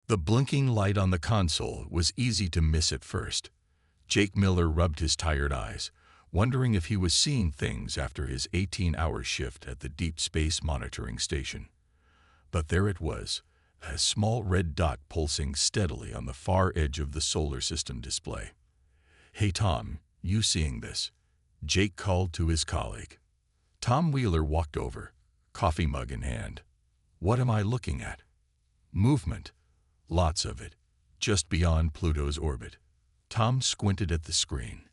The blinking light on the console was easy to miss at first. Jake Miller rubbed his tired eyes, wondering if he was seeing things after his 18-hour shift at the Deep Space Monitoring Station. But there it was, a small red dot pulsing steadily on the far edge of the solar system display. "Hey Tom, you seeing this?" Jake called to his colleague. Tom Wheeler walked over, coffee mug in hand. "What am I looking at?" "Movement. Lots of it, just beyond Pluto's orbit." Tom squinted at the screen.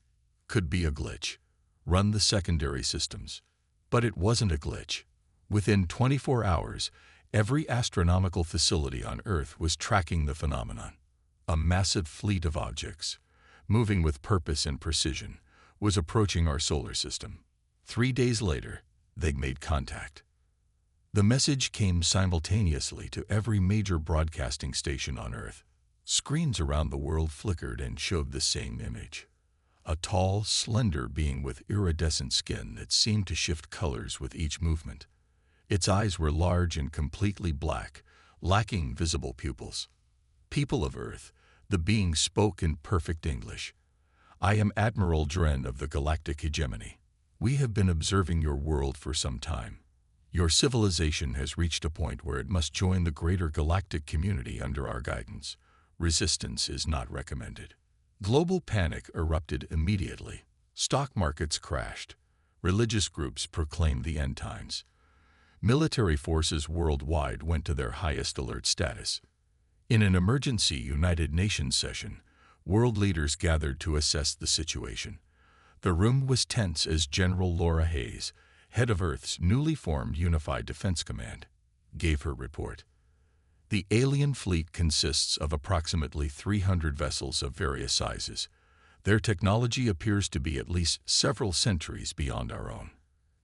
Could be a glitch. Run the secondary systems. But it wasn't a glitch. Within 24 hours, every astronomical facility on Earth was tracking the phenomenon. A massive fleet of objects, moving with purpose and precision, was approaching our solar system. 3 days later, they made contact. The message came simultaneously to every major broadcasting station on Earth. Screens around the world flickered and showed the same image. A tall, slender being with iridescent skin that seemed to shift colors with each movement. Its eyes were large and completely black, lacking visible pupils. "People of Earth," the being spoke in perfect English. "I am Admiral Dren of the Galactic Hegemony. We have been observing your world for some time. Your civilization has reached a point where it must join the greater galactic community under our guidance. Resistance is not recommended." Global panic erupted immediately. Stock markets crashed. Religious groups proclaimed the end times. Military forces worldwide went to their highest alert status. In an emergency United Nations session, world leaders gathered to assess the situation. The room was tense as General Laura Hayes, head of Earth's newly formed Unified Defense Command, gave her report. The alien fleet consists of approximately 300 vessels of various sizes. Their technology appears to be at least several centuries beyond our own.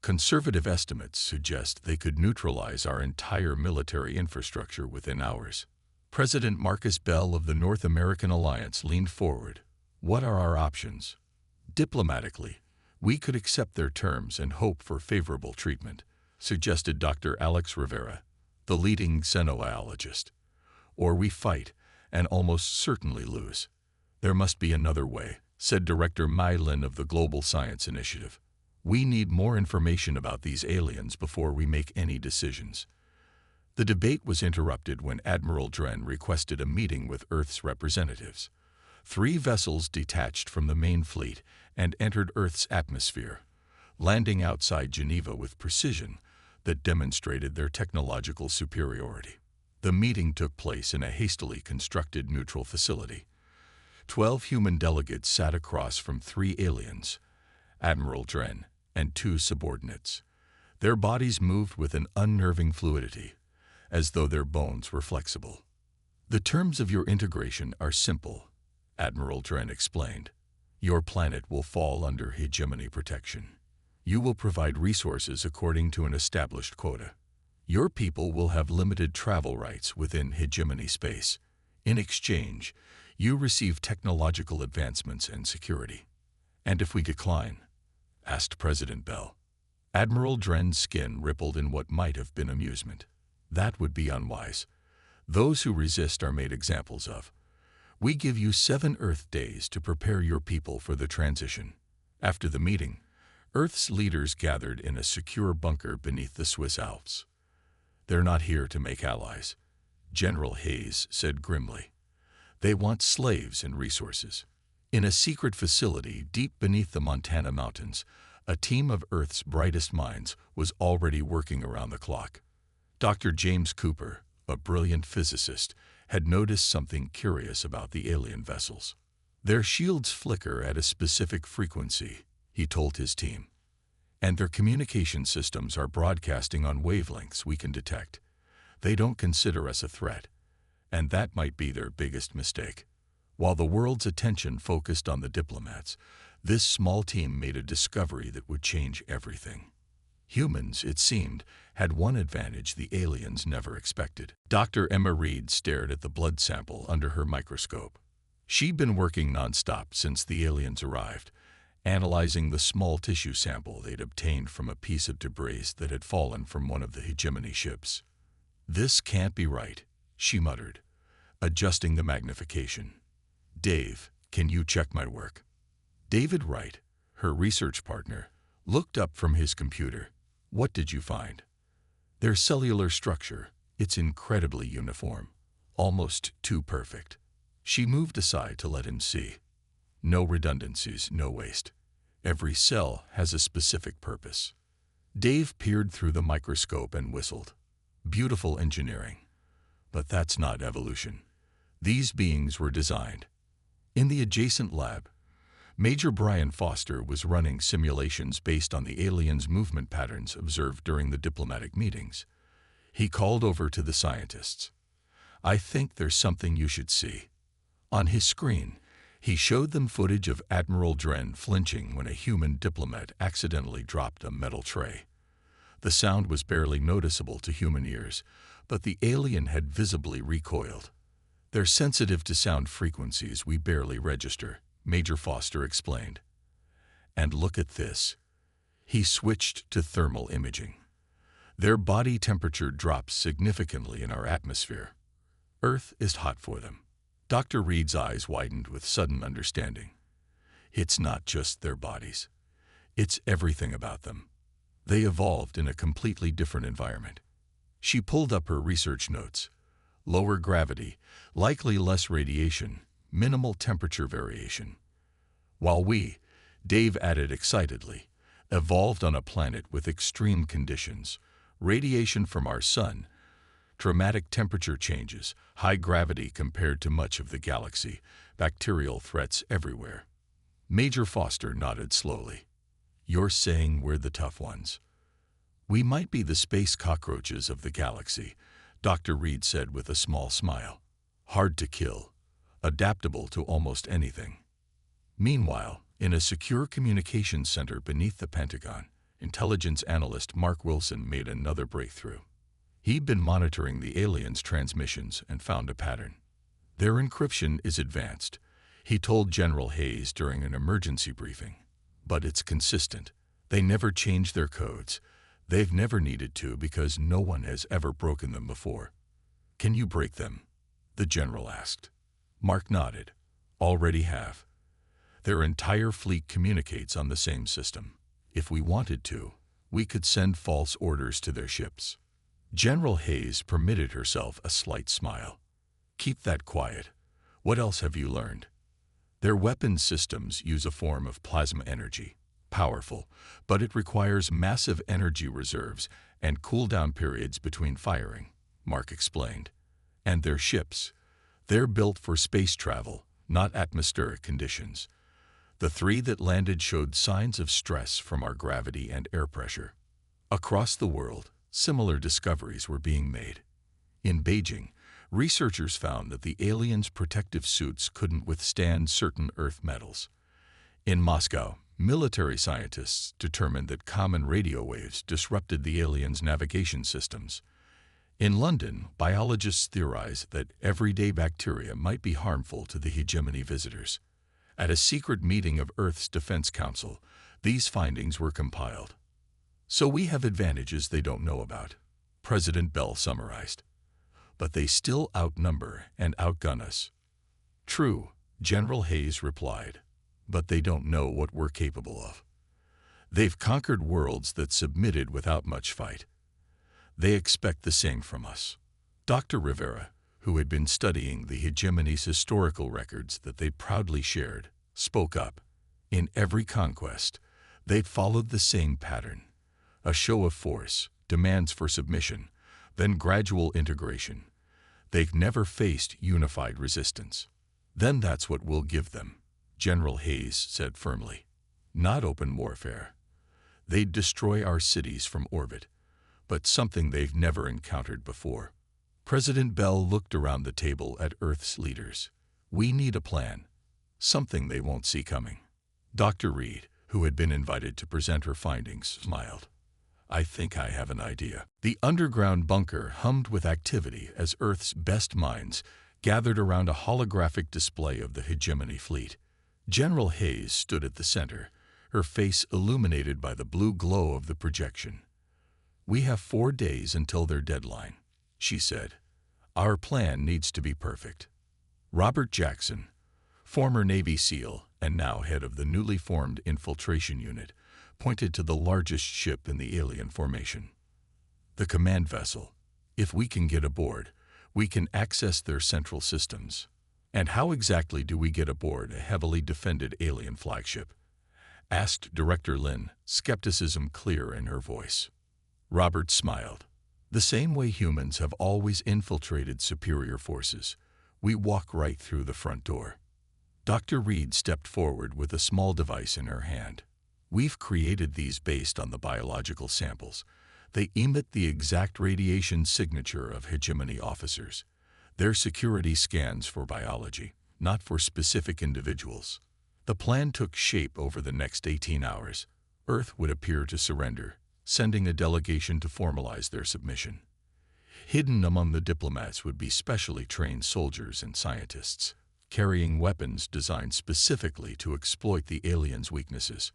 Conservative estimates suggest they could neutralize our entire military infrastructure within hours. President Marcus Bell of the North American Alliance leaned forward. "What are our options?" "Diplomatically, we could accept their terms and hope for favorable treatment," suggested Dr. Alex Rivera, the leading xenobiologist. "Or we fight and almost certainly lose." "There must be another way," said Director Mai Lin of the Global Science Initiative. "We need more information about these aliens before we make any decisions." The debate was interrupted when Admiral Dren requested a meeting with Earth's representatives. 3 vessels detached from the main fleet and entered Earth's atmosphere, landing outside Geneva with precision that demonstrated their technological superiority. The meeting took place in a hastily constructed neutral facility. 12 human delegates sat across from 3 aliens, Admiral Dren and 2 subordinates. Their bodies moved with an unnerving fluidity, as though their bones were flexible. "The terms of your integration are simple," Admiral Dren explained. "Your planet will fall under hegemony protection. You will provide resources according to an established quota. Your people will have limited travel rights within hegemony space. In exchange, you receive technological advancements and security." "And if we decline?" asked President Bell. Admiral Dren's skin rippled in what might have been amusement. "That would be unwise. Those who resist are made examples of. We give you 7 Earth days to prepare your people for the transition." After the meeting, Earth's leaders gathered in a secure bunker beneath the Swiss Alps. "They're not here to make allies," General Hayes said grimly. "They want slaves and resources." In a secret facility deep beneath the Montana mountains, a team of Earth's brightest minds was already working around the clock. Dr. James Cooper, a brilliant physicist, had noticed something curious about the alien vessels. "Their shields flicker at a specific frequency," he told his team, "and their communication systems are broadcasting on wavelengths we can detect. They don't consider us a threat, and that might be their biggest mistake." While the world's attention focused on the diplomats, this small team made a discovery that would change everything. Humans, it seemed, had one advantage the aliens never expected. Dr. Emma Reed stared at the blood sample under her microscope. She'd been working nonstop since the aliens arrived, analyzing the small tissue sample they'd obtained from a piece of debris that had fallen from one of the hegemony ships. "This can't be right," she muttered. adjusting the magnification. "Dave, can you check my work?" David Wright, her research partner, looked up from his computer. "What did you find?" "Their cellular structure. It's incredibly uniform. Almost too perfect." She moved aside to let him see. "No redundancies, no waste. Every cell has a specific purpose." Dave peered through the microscope and whistled. "Beautiful engineering. But that's not evolution. These beings were designed." In the adjacent lab, Major Brian Foster was running simulations based on the aliens' movement patterns observed during the diplomatic meetings. He called over to the scientists. "I think there's something you should see." On his screen, he showed them footage of Admiral Dren flinching when a human diplomat accidentally dropped a metal tray. The sound was barely noticeable to human ears, but the alien had visibly recoiled. "They're sensitive to sound frequencies we barely register," Major Foster explained. "And look at this." He switched to thermal imaging. "Their body temperature drops significantly in our atmosphere. Earth is hot for them." Dr. Reed's eyes widened with sudden understanding. "It's not just their bodies. It's everything about them. They evolved in a completely different environment." She pulled up her research notes. "Lower gravity, likely less radiation, minimal temperature variation. While we," Dave added excitedly, "evolved on a planet with extreme conditions, radiation from our sun, dramatic temperature changes, high gravity compared to much of the galaxy, bacterial threats everywhere." Major Foster nodded slowly. "You're saying we're the tough ones?" "We might be the space cockroaches of the galaxy," Dr. Reed said with a small smile. "Hard to kill, adaptable to almost anything." Meanwhile, in a secure communications center beneath the Pentagon, intelligence analyst Mark Wilson made another breakthrough. He'd been monitoring the aliens' transmissions and found a pattern. "Their encryption is advanced," he told General Hayes during an emergency briefing. "But it's consistent. They never change their codes. They've never needed to because no one has ever broken them before." "Can you break them?" the general asked. Mark nodded. "Already have. Their entire fleet communicates on the same system. If we wanted to, we could send false orders to their ships." General Hayes permitted herself a slight smile. "Keep that quiet. What else have you learned?" "Their weapons systems use a form of plasma energy. Powerful, but it requires massive energy reserves and cooldown periods between firing," Mark explained. "And their ships, they're built for space travel, not atmospheric conditions. The 3 that landed showed signs of stress from our gravity and air pressure." Across the world, similar discoveries were being made. In Beijing, researchers found that the aliens' protective suits couldn't withstand certain Earth metals. In Moscow, military scientists determined that common radio waves disrupted the aliens' navigation systems. In London, biologists theorized that everyday bacteria might be harmful to the hegemony visitors. At a secret meeting of Earth's Defense Council, these findings were compiled. "So we have advantages they don't know about," President Bell summarized. "But they still outnumber and outgun us." "True," General Hayes replied, "but they don't know what we're capable of. They've conquered worlds that submitted without much fight. They expect the same from us." Dr. Rivera, who had been studying the hegemony's historical records that they proudly shared, spoke up. "In every conquest, they've followed the same pattern. A show of force, demands for submission, then gradual integration. They've never faced unified resistance." "Then that's what we'll give them," General Hayes said firmly. "Not open warfare. They'd destroy our cities from orbit, but something they've never encountered before." President Bell looked around the table at Earth's leaders. "We need a plan, something they won't see coming." Dr. Reed, who had been invited to present her findings, smiled. "I think I have an idea." The underground bunker hummed with activity as Earth's best minds gathered around a holographic display of the hegemony fleet. General Hayes stood at the center, her face illuminated by the blue glow of the projection. "We have 4 days until their deadline," she said. "Our plan needs to be perfect. Robert Jackson, former Navy SEAL and now head of the newly formed infiltration unit, pointed to the largest ship in the alien formation. The command vessel. If we can get aboard, we can access their central systems. And how exactly do we get aboard a heavily defended alien flagship? Asked Director Lin, skepticism clear in her voice. Robert smiled. The same way humans have always infiltrated superior forces. We walk right through the front door. Dr. Reed stepped forward with a small device in her hand. We've created these based on the biological samples. They emit the exact radiation signature of hegemony officers. They're security scans for biology, not for specific individuals. The plan took shape over the next 18 hours. Earth would appear to surrender, sending a delegation to formalize their submission. Hidden among the diplomats would be specially trained soldiers and scientists, carrying weapons designed specifically to exploit the aliens' weaknesses.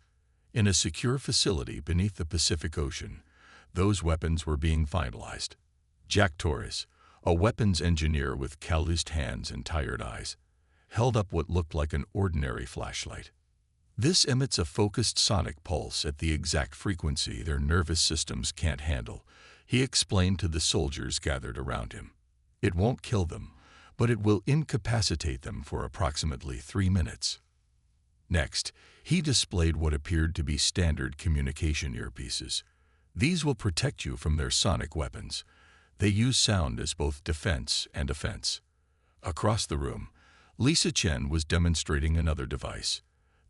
In a secure facility beneath the Pacific Ocean, those weapons were being finalized. Jack Torres, a weapons engineer with calloused hands and tired eyes, held up what looked like an ordinary flashlight. This emits a focused sonic pulse at the exact frequency their nervous systems can't handle, he explained to the soldiers gathered around him. It won't kill them, but it will incapacitate them for approximately 3 minutes. Next, he displayed what appeared to be standard communication earpieces. These will protect you from their sonic weapons. They use sound as both defense and offense. Across the room, Lisa Chen was demonstrating another device.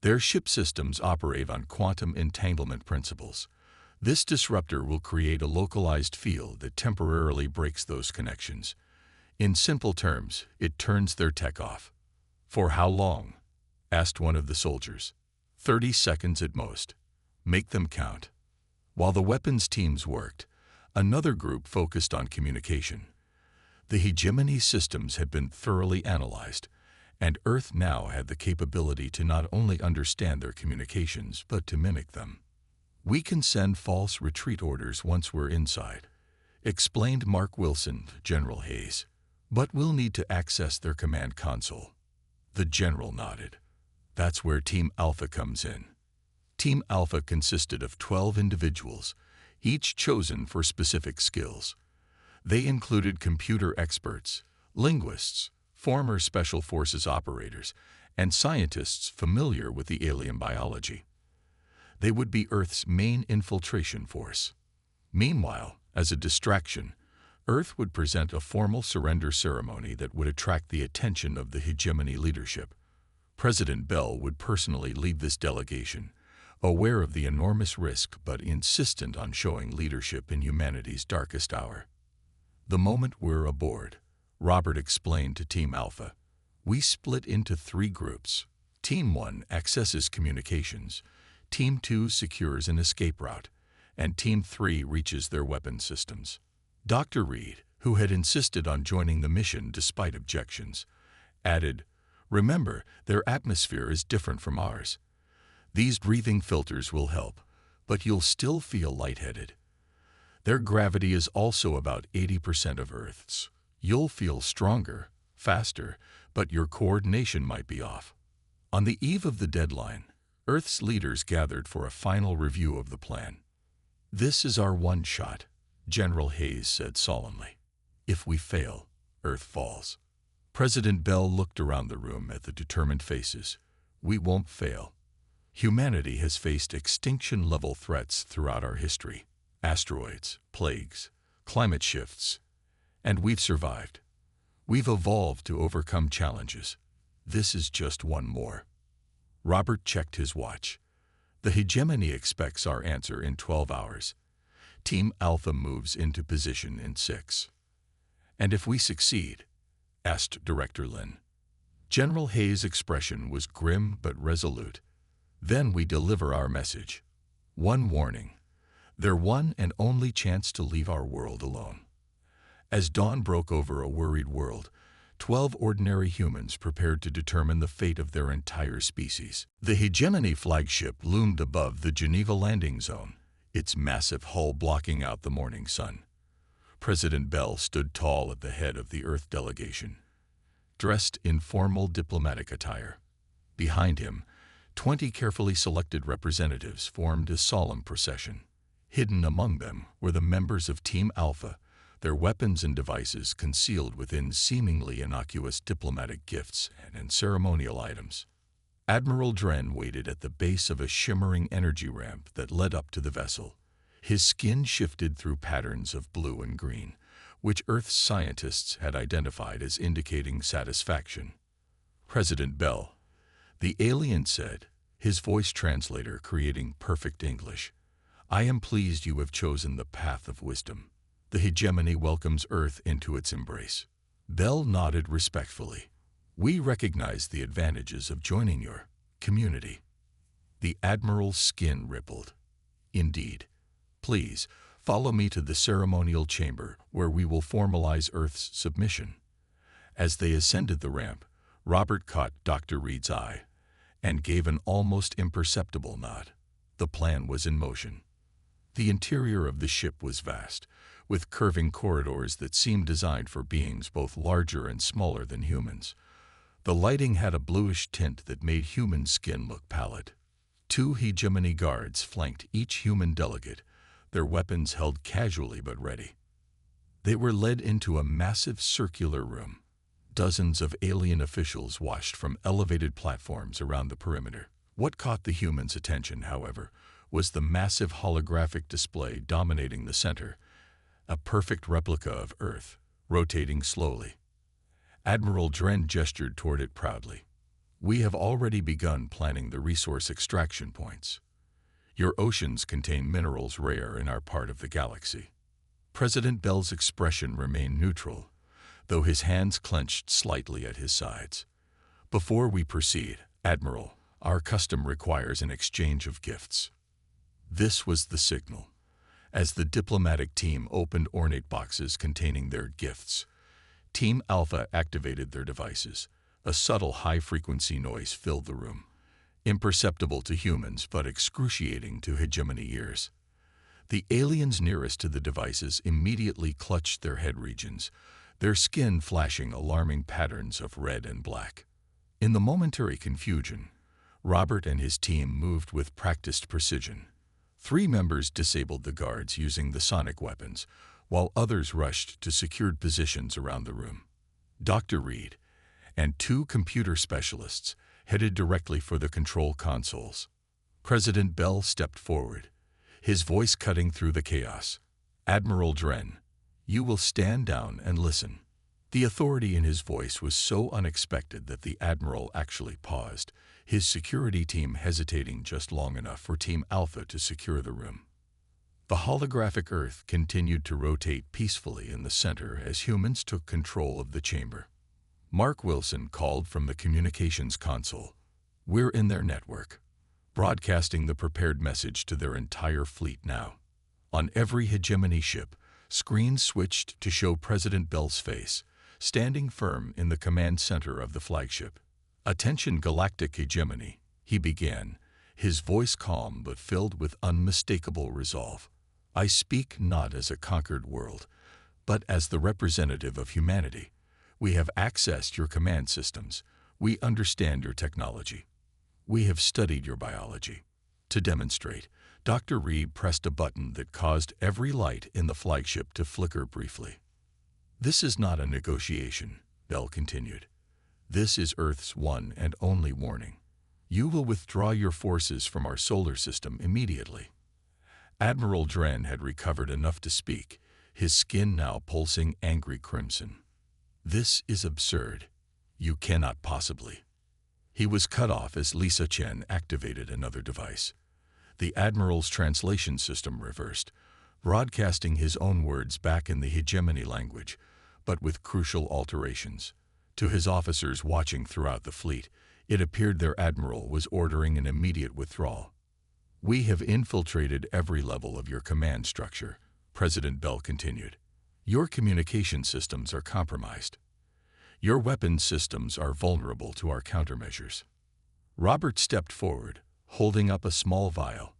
Their ship systems operate on quantum entanglement principles. This disruptor will create a localized field that temporarily breaks those connections. In simple terms, it turns their tech off. For how long? Asked one of the soldiers. 30 seconds at most. Make them count. While the weapons teams worked, another group focused on communication. The hegemony systems had been thoroughly analyzed, and Earth now had the capability to not only understand their communications, but to mimic them. We can send false retreat orders once we're inside, explained Mark Wilson, General Hayes, but we'll need to access their command console. The general nodded. That's where Team Alpha comes in. Team Alpha consisted of 12 individuals, each chosen for specific skills. They included computer experts, linguists, former Special Forces operators, and scientists familiar with the alien biology. They would be Earth's main infiltration force. Meanwhile, as a distraction, Earth would present a formal surrender ceremony that would attract the attention of the hegemony leadership. President Bell would personally lead this delegation, aware of the enormous risk but insistent on showing leadership in humanity's darkest hour. The moment we're aboard, Robert explained to Team Alpha, we split into 3 groups. Team 1 accesses communications, Team 2 secures an escape route, and Team 3 reaches their weapon systems. Dr. Reed, who had insisted on joining the mission despite objections, added, remember, their atmosphere is different from ours. These breathing filters will help, but you'll still feel lightheaded. Their gravity is also about 80% of Earth's. You'll feel stronger, faster, but your coordination might be off. On the eve of the deadline, Earth's leaders gathered for a final review of the plan. This is our one shot, General Hayes said solemnly. If we fail, Earth falls. President Bell looked around the room at the determined faces. We won't fail. Humanity has faced extinction-level threats throughout our history. Asteroids, plagues, climate shifts, and we've survived. We've evolved to overcome challenges. This is just one more. Robert checked his watch. The hegemony expects our answer in 12 hours. Team Alpha moves into position in 6. And if we succeed? Asked Director Lin. General Hayes' expression was grim but resolute. Then we deliver our message. One warning. Their one and only chance to leave our world alone. As dawn broke over a worried world, 12 ordinary humans prepared to determine the fate of their entire species. The hegemony flagship loomed above the Geneva landing zone, its massive hull blocking out the morning sun. President Bell stood tall at the head of the Earth delegation. dressed in formal diplomatic attire. Behind him, 20 carefully selected representatives formed a solemn procession. Hidden among them were the members of Team Alpha, their weapons and devices concealed within seemingly innocuous diplomatic gifts and ceremonial items. Admiral Dren waited at the base of a shimmering energy ramp that led up to the vessel. His skin shifted through patterns of blue and green, which Earth's scientists had identified as indicating satisfaction. "President Bell," the alien said, his voice translator creating perfect English, "I am pleased you have chosen the path of wisdom. The hegemony welcomes Earth into its embrace." Bell nodded respectfully. "We recognize the advantages of joining your community." The Admiral's skin rippled. "Indeed. Please, follow me to the ceremonial chamber where we will formalize Earth's submission." As they ascended the ramp, Robert caught Dr. Reed's eye and gave an almost imperceptible nod. The plan was in motion. The interior of the ship was vast, with curving corridors that seemed designed for beings both larger and smaller than humans. The lighting had a bluish tint that made human skin look pallid. 2 hegemony guards flanked each human delegate, their weapons held casually but ready. They were led into a massive circular room. Dozens of alien officials watched from elevated platforms around the perimeter. What caught the humans' attention, however, was the massive holographic display dominating the center, a perfect replica of Earth, rotating slowly. Admiral Dren gestured toward it proudly. "We have already begun planning the resource extraction points. Your oceans contain minerals rare in our part of the galaxy." President Bell's expression remained neutral, though his hands clenched slightly at his sides. "Before we proceed, Admiral, our custom requires an exchange of gifts." This was the signal. As the diplomatic team opened ornate boxes containing their gifts, Team Alpha activated their devices. A subtle high-frequency noise filled the room, imperceptible to humans but excruciating to hegemony ears. The aliens nearest to the devices immediately clutched their head regions, their skin flashing alarming patterns of red and black. In the momentary confusion, Robert and his team moved with practiced precision. 3 members disabled the guards using the sonic weapons, while others rushed to secured positions around the room. Dr. Reed and 2 computer specialists headed directly for the control consoles. President Bell stepped forward, his voice cutting through the chaos. "Admiral Dren, you will stand down and listen." The authority in his voice was so unexpected that the Admiral actually paused, his security team hesitating just long enough for Team Alpha to secure the room. The holographic Earth continued to rotate peacefully in the center as humans took control of the chamber. Mark Wilson called from the communications console. "We're in their network," broadcasting the prepared message to their entire fleet now. On every hegemony ship, screens switched to show President Bell's face, standing firm in the command center of the flagship. "Attention Galactic Hegemony," he began, his voice calm but filled with unmistakable resolve. "I speak not as a conquered world, but as the representative of humanity. We have accessed your command systems. We understand your technology. We have studied your biology." To demonstrate, Dr. Reed pressed a button that caused every light in the flagship to flicker briefly. "This is not a negotiation," Bell continued. "This is Earth's one and only warning. You will withdraw your forces from our solar system immediately." Admiral Dren had recovered enough to speak, his skin now pulsing angry crimson. "This is absurd. You cannot possibly." He was cut off as Lisa Chen activated another device. The Admiral's translation system reversed, broadcasting his own words back in the hegemony language, but with crucial alterations. To his officers watching throughout the fleet, it appeared their admiral was ordering an immediate withdrawal. "We have infiltrated every level of your command structure," President Bell continued. "Your communication systems are compromised. Your weapons systems are vulnerable to our countermeasures." Robert stepped forward, holding up a small vial.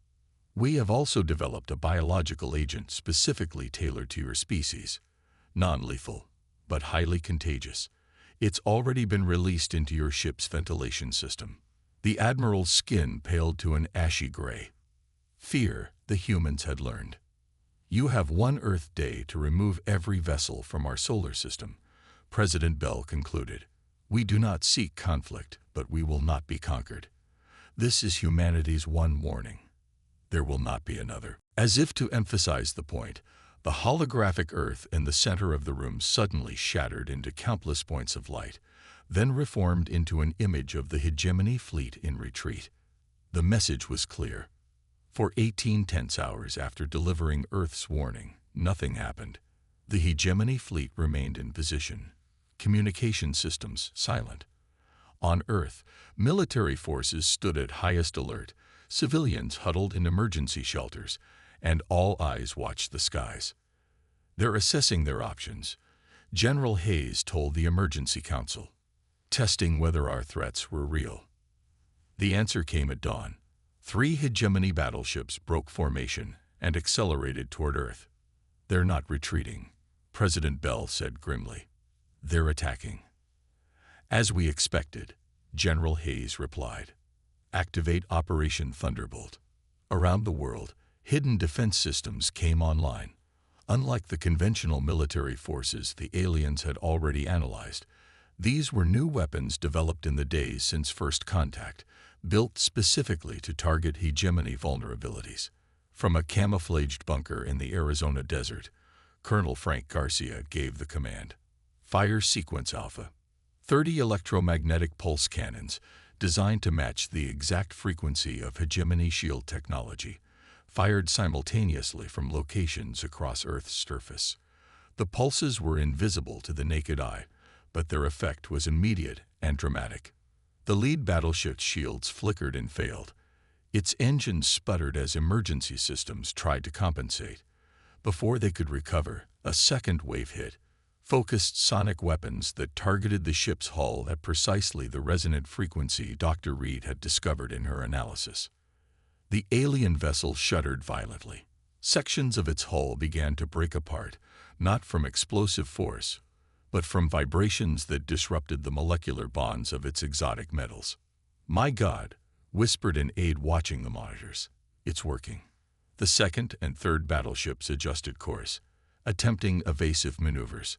"We have also developed a biological agent specifically tailored to your species, non-lethal, but highly contagious. It's already been released into your ship's ventilation system. The Admiral's skin paled to an ashy gray. Fear, the humans had learned. You have one Earth day to remove every vessel from our solar system, President Bell concluded. We do not seek conflict, but we will not be conquered. This is humanity's one warning. There will not be another. As if to emphasize the point, the holographic Earth in the center of the room suddenly shattered into countless points of light, then reformed into an image of the hegemony fleet in retreat. The message was clear. For 18 tense hours after delivering Earth's warning, nothing happened. The hegemony fleet remained in position. Communication systems silent. On Earth, military forces stood at highest alert, civilians huddled in emergency shelters, and all eyes watched the skies. They're assessing their options, General Hayes told the Emergency Council, testing whether our threats were real. The answer came at dawn. 3 hegemony battleships broke formation and accelerated toward Earth. They're not retreating, President Bell said grimly. They're attacking. As we expected, General Hayes replied. Activate Operation Thunderbolt. Around the world, hidden defense systems came online. Unlike the conventional military forces the aliens had already analyzed, these were new weapons developed in the days since first contact, built specifically to target hegemony vulnerabilities. From a camouflaged bunker in the Arizona desert, Colonel Frank Garcia gave the command. Fire Sequence Alpha. 30 electromagnetic pulse cannons, designed to match the exact frequency of hegemony shield technology, fired simultaneously from locations across Earth's surface. The pulses were invisible to the naked eye, but their effect was immediate and dramatic. The lead battleship's shields flickered and failed. Its engines sputtered as emergency systems tried to compensate. Before they could recover, a second wave hit. Focused sonic weapons that targeted the ship's hull at precisely the resonant frequency Dr. Reed had discovered in her analysis. The alien vessel shuddered violently. Sections of its hull began to break apart, not from explosive force, but from vibrations that disrupted the molecular bonds of its exotic metals. My God, whispered an aide watching the monitors. It's working. The second and third battleships adjusted course, attempting evasive maneuvers.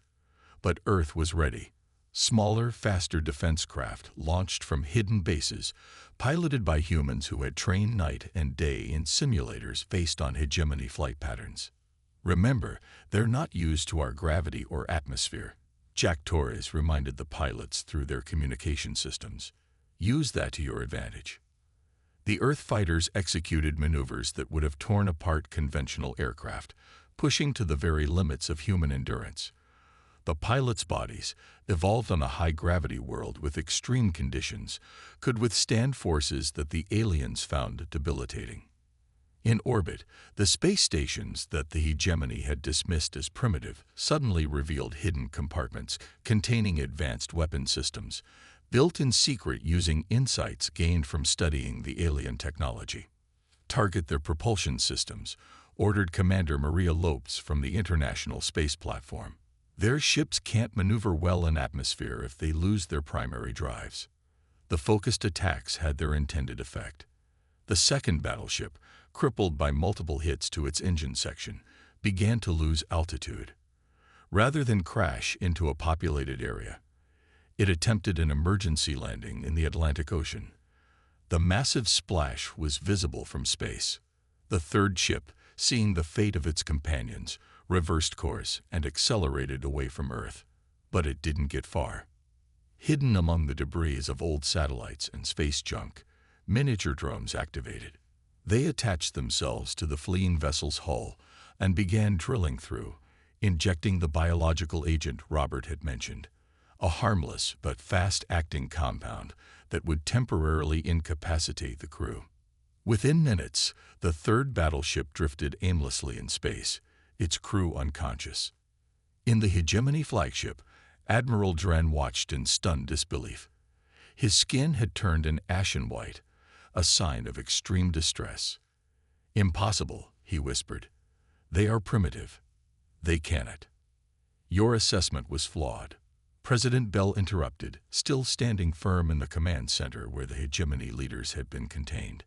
But Earth was ready. Smaller, faster defense craft launched from hidden bases, piloted by humans who had trained night and day in simulators based on hegemony flight patterns. Remember, they're not used to our gravity or atmosphere, Jack Torres reminded the pilots through their communication systems. Use that to your advantage. The Earth fighters executed maneuvers that would have torn apart conventional aircraft, pushing to the very limits of human endurance. The pilots' bodies, evolved on a high-gravity world with extreme conditions, could withstand forces that the aliens found debilitating. In orbit, the space stations that the hegemony had dismissed as primitive suddenly revealed hidden compartments containing advanced weapon systems, built in secret using insights gained from studying the alien technology. Target their propulsion systems, ordered Commander Maria Lopes from the International Space Platform. Their ships can't maneuver well in atmosphere if they lose their primary drives. The focused attacks had their intended effect. The second battleship, crippled by multiple hits to its engine section, began to lose altitude. Rather than crash into a populated area, it attempted an emergency landing in the Atlantic Ocean. The massive splash was visible from space. The third ship, seeing the fate of its companions, reversed course and accelerated away from Earth. But it didn't get far. Hidden among the debris of old satellites and space junk, miniature drones activated. They attached themselves to the fleeing vessel's hull and began drilling through, injecting the biological agent Robert had mentioned, a harmless but fast-acting compound that would temporarily incapacitate the crew. Within minutes, the third battleship drifted aimlessly in space, its crew unconscious. In the hegemony flagship, Admiral Dren watched in stunned disbelief. His skin had turned an ashen white, a sign of extreme distress. Impossible, he whispered. They are primitive. They cannot. Your assessment was flawed, President Bell interrupted, still standing firm in the command center where the hegemony leaders had been contained.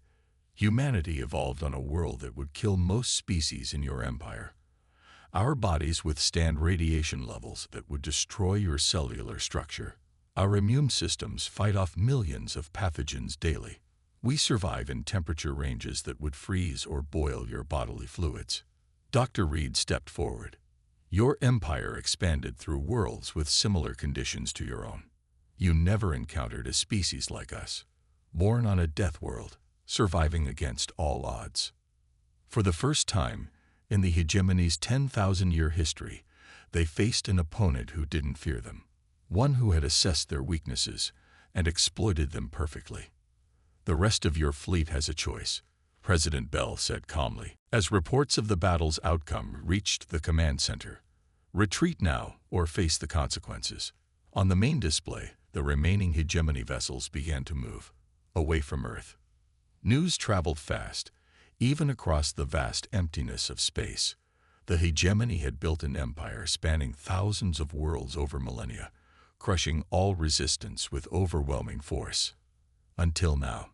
Humanity evolved on a world that would kill most species in your empire. Our bodies withstand radiation levels that would destroy your cellular structure. Our immune systems fight off millions of pathogens daily. We survive in temperature ranges that would freeze or boil your bodily fluids. Dr. Reed stepped forward. Your empire expanded through worlds with similar conditions to your own. You never encountered a species like us, born on a death world, surviving against all odds. For the first time in the hegemony's 10,000-year history, they faced an opponent who didn't fear them, one who had assessed their weaknesses and exploited them perfectly. The rest of your fleet has a choice, President Bell said calmly, as reports of the battle's outcome reached the command center. Retreat now or face the consequences. On the main display, the remaining hegemony vessels began to move, away from Earth. News traveled fast, even across the vast emptiness of space. The hegemony had built an empire spanning thousands of worlds over millennia, crushing all resistance with overwhelming force. Until now.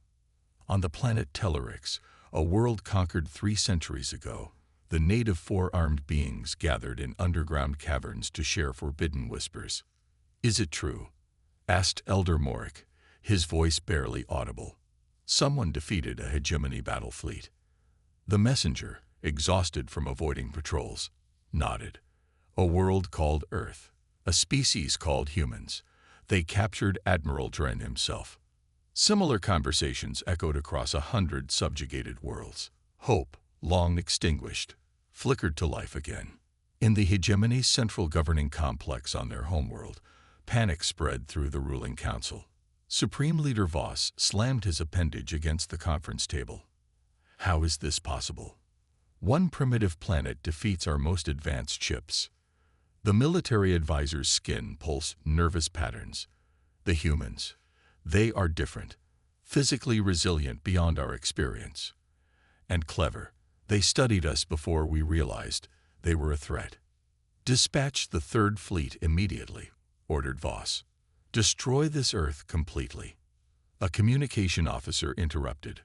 On the planet Tellerix, a world conquered 3 centuries ago, the native 4-armed beings gathered in underground caverns to share forbidden whispers. "Is it true?" asked Elder Morik, his voice barely audible. Someone defeated a hegemony battle fleet. The messenger, exhausted from avoiding patrols, nodded. "A world called Earth, a species called humans. They captured Admiral Dren himself." Similar conversations echoed across 100 subjugated worlds. Hope, long extinguished, flickered to life again. In the hegemony's central governing complex on their homeworld, panic spread through the ruling council. Supreme Leader Voss slammed his appendage against the conference table. "How is this possible? One primitive planet defeats our most advanced ships." The military advisor's skin pulsed nervous patterns. "The humans. They are different, physically resilient beyond our experience. And clever. They studied us before we realized they were a threat." "Dispatch the 3rd Fleet immediately," ordered Voss. "Destroy this Earth completely." A communication officer interrupted,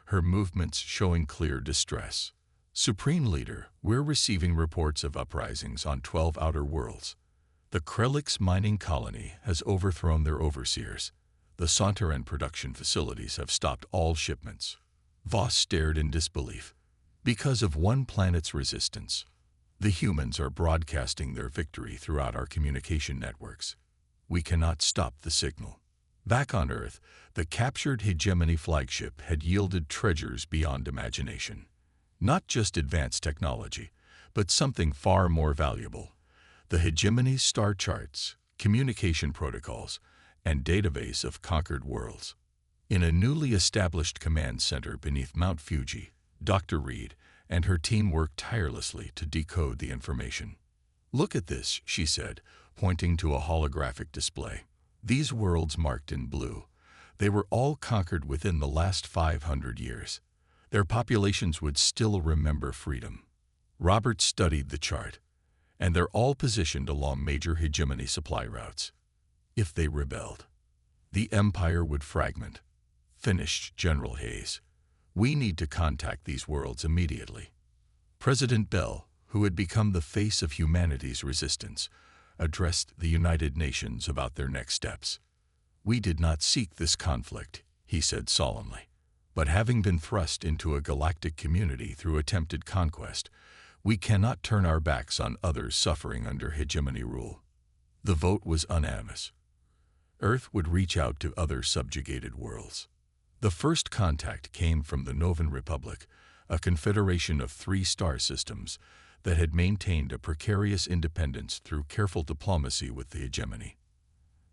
her movements showing clear distress. "Supreme Leader, we're receiving reports of uprisings on 12 outer worlds. The Krelix mining colony has overthrown their overseers. The Sontaran production facilities have stopped all shipments." Voss stared in disbelief. "Because of one planet's resistance. The humans are broadcasting their victory throughout our communication networks. We cannot stop the signal." Back on Earth, the captured hegemony flagship had yielded treasures beyond imagination. Not just advanced technology, but something far more valuable. The hegemony's star charts, communication protocols, and database of conquered worlds. In a newly established command center beneath Mount Fuji, Dr. Reed and her team worked tirelessly to decode the information. "Look at this," she said, pointing to a holographic display. "These worlds marked in blue. They were all conquered within the last 500 years. Their populations would still remember freedom." Robert studied the chart, and they're all positioned along major hegemony supply routes. If they rebelled, the empire would fragment, finished General Hayes. "We need to contact these worlds immediately." President Bell, who had become the face of humanity's resistance, addressed the United Nations about their next steps. "We did not seek this conflict," he said solemnly. "But having been thrust into a galactic community through attempted conquest, we cannot turn our backs on others suffering under hegemony rule." The vote was unanimous. Earth would reach out to other subjugated worlds. The first contact came from the Novan Republic, a confederation of 3 star systems that had maintained a precarious independence through careful diplomacy with the hegemony.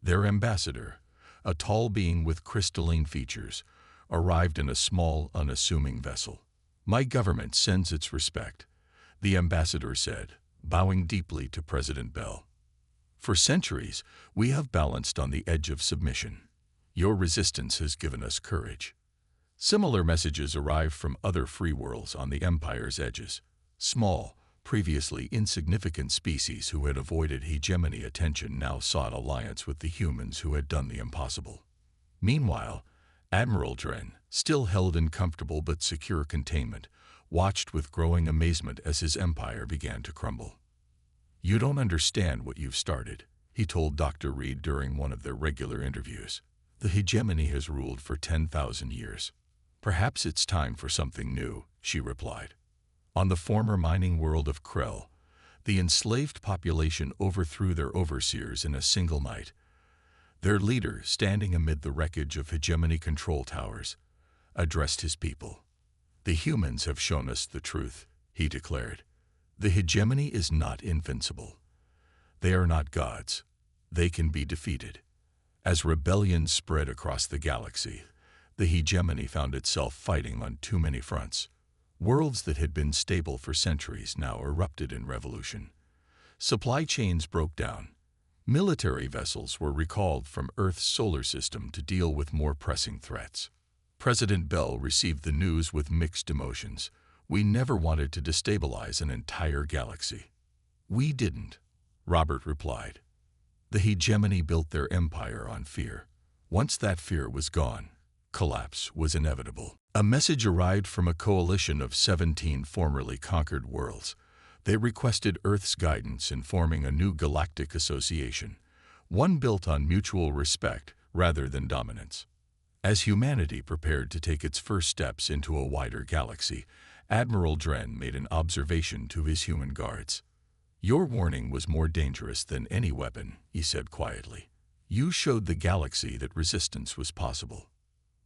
Their ambassador, a tall being with crystalline features, arrived in a small, unassuming vessel. "My government sends its respect," the ambassador said, bowing deeply to President Bell. "For centuries, we have balanced on the edge of submission. Your resistance has given us courage." Similar messages arrived from other free worlds on the Empire's edges. Small, Previously insignificant species who had avoided hegemony attention now sought alliance with the humans who had done the impossible. Meanwhile, Admiral Dren, still held in comfortable but secure containment, watched with growing amazement as his empire began to crumble. "You don't understand what you've started," he told Dr. Reed during one of their regular interviews. "The hegemony has ruled for 10,000 years. Perhaps it's time for something new," she replied. On the former mining world of Krell, the enslaved population overthrew their overseers in a single night. Their leader, standing amid the wreckage of hegemony control towers, addressed his people. "The humans have shown us the truth," he declared. "The hegemony is not invincible. They are not gods. They can be defeated." As rebellion spread across the galaxy, the hegemony found itself fighting on too many fronts. Worlds that had been stable for centuries now erupted in revolution. Supply chains broke down. Military vessels were recalled from Earth's solar system to deal with more pressing threats. President Bell received the news with mixed emotions. "We never wanted to destabilize an entire galaxy." "We didn't," Robert replied. "The hegemony built their empire on fear. Once that fear was gone, collapse was inevitable." A message arrived from a coalition of 17 formerly conquered worlds. They requested Earth's guidance in forming a new galactic association, one built on mutual respect rather than dominance. As humanity prepared to take its first steps into a wider galaxy, Admiral Dren made an observation to his human guards. "Your warning was more dangerous than any weapon," he said quietly. "You showed the galaxy that resistance was possible."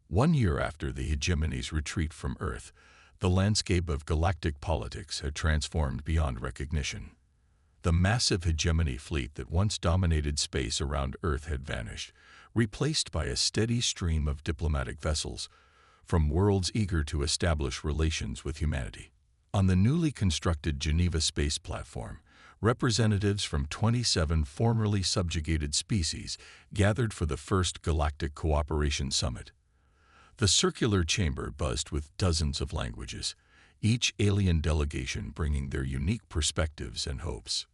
1 year after the hegemony's retreat from Earth, the landscape of galactic politics had transformed beyond recognition. The massive hegemony fleet that once dominated space around Earth had vanished, replaced by a steady stream of diplomatic vessels from worlds eager to establish relations with humanity. On the newly constructed Geneva space platform, representatives from 27 formerly subjugated species gathered for the first Galactic Cooperation Summit. The circular chamber buzzed with dozens of languages, each alien delegation bringing their unique perspectives and hopes.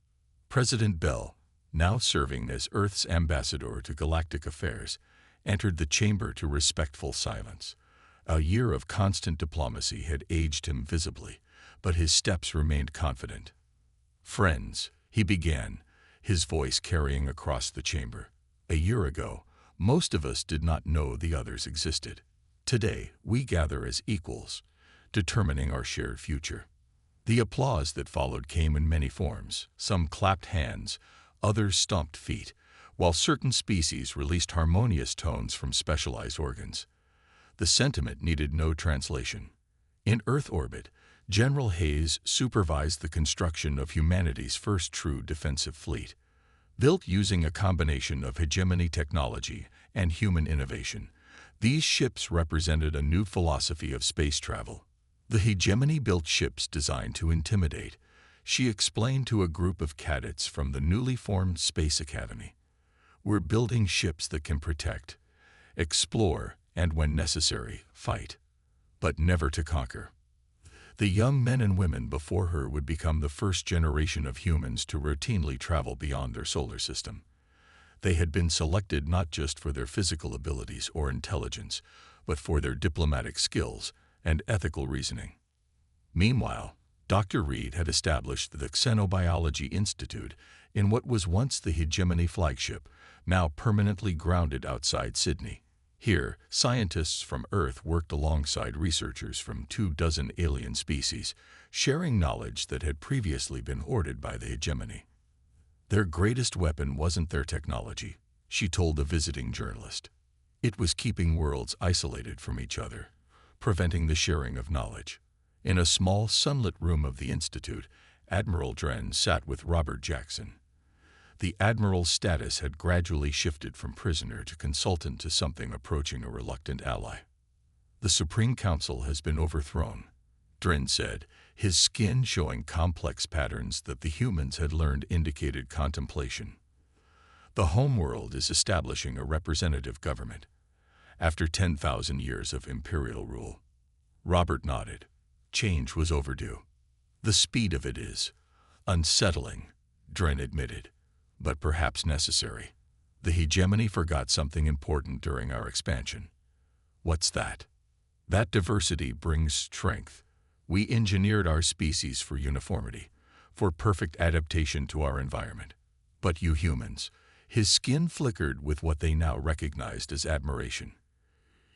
President Bell, now serving as Earth's ambassador to galactic affairs, entered the chamber to respectful silence. A year of constant diplomacy had aged him visibly, but his steps remained confident. "Friends," he began, his voice carrying across the chamber. "A year ago, most of us did not know the others existed. Today, we gather as equals, determining our shared future." The applause that followed came in many forms. Some clapped hands, others stomped feet, while certain species released harmonious tones from specialized organs. The sentiment needed no translation. In Earth orbit, General Hayes supervised the construction of humanity's first true defensive fleet. Built using a combination of hegemony technology and human innovation, these ships represented a new philosophy of space travel. The hegemony built ships designed to intimidate, she explained to a group of cadets from the newly formed Space Academy. "We're building ships that can protect, explore, and when necessary, fight, but never to conquer." The young men and women before her would become the first generation of humans to routinely travel beyond their solar system. They had been selected not just for their physical abilities or intelligence, but for their diplomatic skills and ethical reasoning. Meanwhile, Dr. Reed had established the Xenobiology Institute in what was once the hegemony flagship, now permanently grounded outside Sydney. Here, scientists from Earth worked alongside researchers from 24 alien species, sharing knowledge that had previously been hoarded by the hegemony. Their greatest weapon wasn't their technology, she told a visiting journalist. It was keeping worlds isolated from each other, preventing the sharing of knowledge. In a small, sunlit room of the Institute, Admiral Dren sat with Robert Jackson. The Admiral's status had gradually shifted from prisoner to consultant to something approaching a reluctant ally. "The Supreme Council has been overthrown," Dren said, his skin showing complex patterns that the humans had learned indicated contemplation. "The homeworld is establishing a representative government, after 10,000 years of imperial rule." Robert nodded. Change was overdue. "The speed of it is," Unsettling, Dren admitted, but perhaps necessary. The hegemony forgot something important during our expansion. What's that? That diversity brings strength. We engineered our species for uniformity, for perfect adaptation to our environment. But you humans, his skin flickered with what they now recognized as admiration.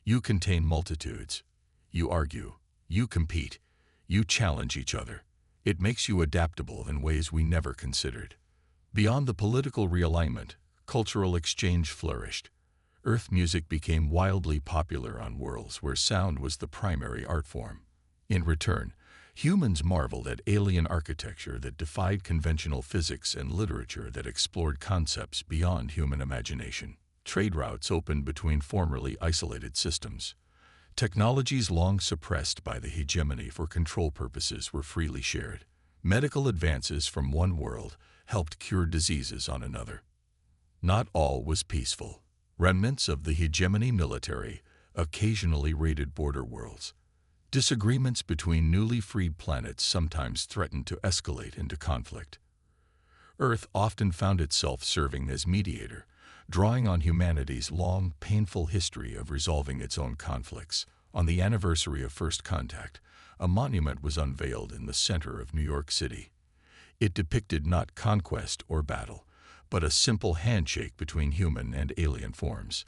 You contain multitudes. You argue. You compete. You challenge each other. It makes you adaptable in ways we never considered. Beyond the political realignment, cultural exchange flourished. Earth music became wildly popular on worlds where sound was the primary art form. In return, humans marveled at alien architecture that defied conventional physics and literature that explored concepts beyond human imagination. Trade routes opened between formerly isolated systems. Technologies long suppressed by the hegemony for control purposes were freely shared. Medical advances from one world helped cure diseases on another. Not all was peaceful. Remnants of the hegemony military occasionally raided border worlds. Disagreements between newly freed planets sometimes threatened to escalate into conflict. Earth often found itself serving as mediator, drawing on humanity's long, painful history of resolving its own conflicts. On the anniversary of First Contact, a monument was unveiled in the center of New York City. It depicted not conquest or battle, but a simple handshake between human and alien forms.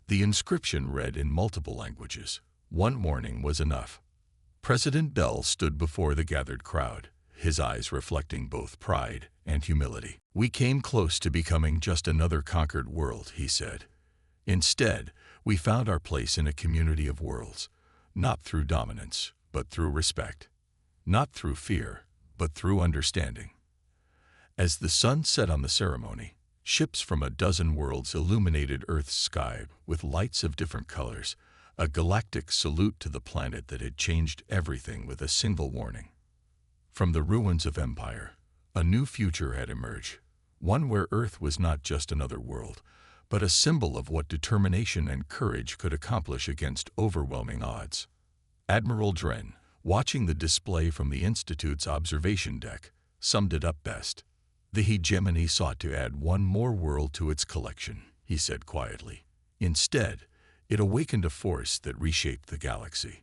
The inscription read in multiple languages. One morning was enough. President Bell stood before the gathered crowd, his eyes reflecting both pride and humility. We came close to becoming just another conquered world, he said. Instead, we found our place in a community of worlds, not through dominance, but through respect. Not through fear, but through understanding. As the sun set on the ceremony, ships from a dozen worlds illuminated Earth's sky with lights of different colors, a galactic salute to the planet that had changed everything with a single warning. From the ruins of empire, a new future had emerged, one where Earth was not just another world, but a symbol of what determination and courage could accomplish against overwhelming odds. Admiral Dren, watching the display from the Institute's observation deck, summed it up best. The hegemony sought to add one more world to its collection, he said quietly. Instead, it awakened a force that reshaped the galaxy.